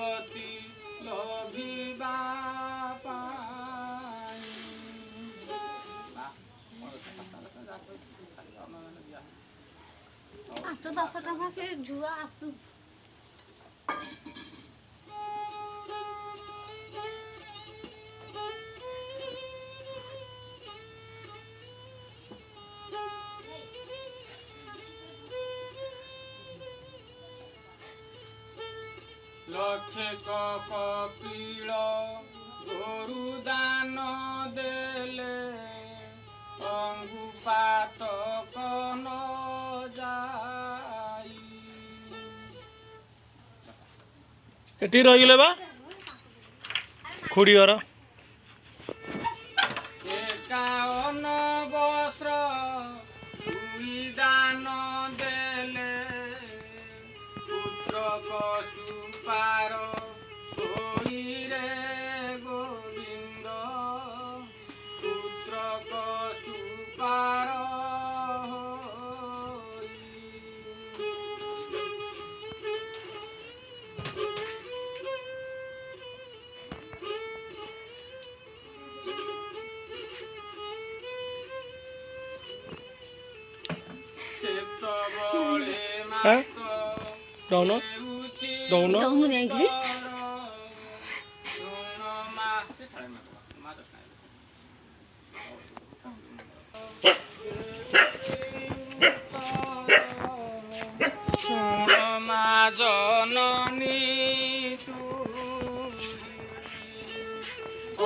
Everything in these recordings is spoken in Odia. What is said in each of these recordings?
ଗତି ଲଭିବା ପାଇଁ। 8-10 ଟଙ୍କା ସେ ଝୁଆ ଆସୁ। ଲକ୍ଷେ କପିଳ ଗୋରୁ ଦାନ ଦେଲେ ଅଙ୍ଗୁପାତ କନ ଯାଇ। ଏଠି ରହିଲେ ବା ଖୁଡ଼ି ଘର। 51 ବସ୍ତ୍ର ଦୁଇ ଦାନ ଦେଲେ ପୁତ୍ର କସୁପାର ହୋଇରେ ଗୋବିନ୍ଦ। ପୁତ୍ର କସୁପାର ହୋଇ। ସେତେବେଳେ ମାତ ଦଉନ ଦଉନ ଦଉନୁ ଯାଇକି ଶୁଣ ମା ଜନନୀ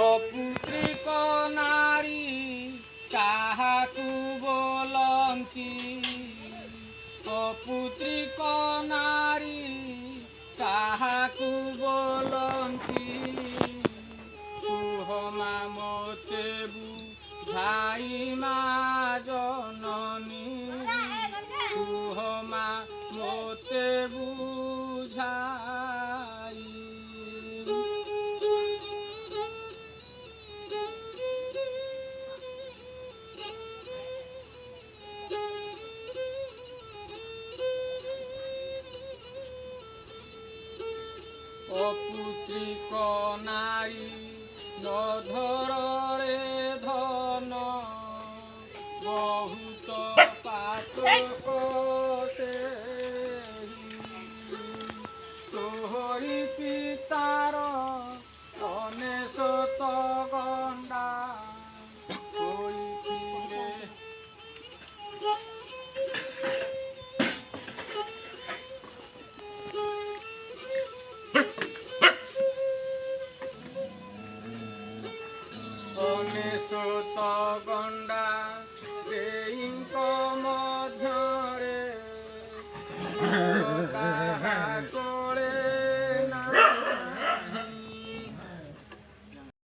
ଅପୁତ୍ରିକ ନାରୀ କାହାକୁ ବୋଲନ୍ତି। ଅପୁତ୍ରିକ ନାରୀ କାହାକୁ ବୋଲନ୍ତି। କୁହ ମା ମୋତେ ବୁଝାଇ ମା ଜନନୀ। କୁହ ମା ମୋତେ ବୁଝାଇ। ଅପୁତ୍ରିକ ନାରୀ ନଧରରେ ଧନ ବହୁତ ପାତକ ତୋହରି ପିତାର ଅନେଶତ ଗଣ୍ଡା ହୋଇଥିଲେ। ଅନେଶତ ଗଣ୍ଡା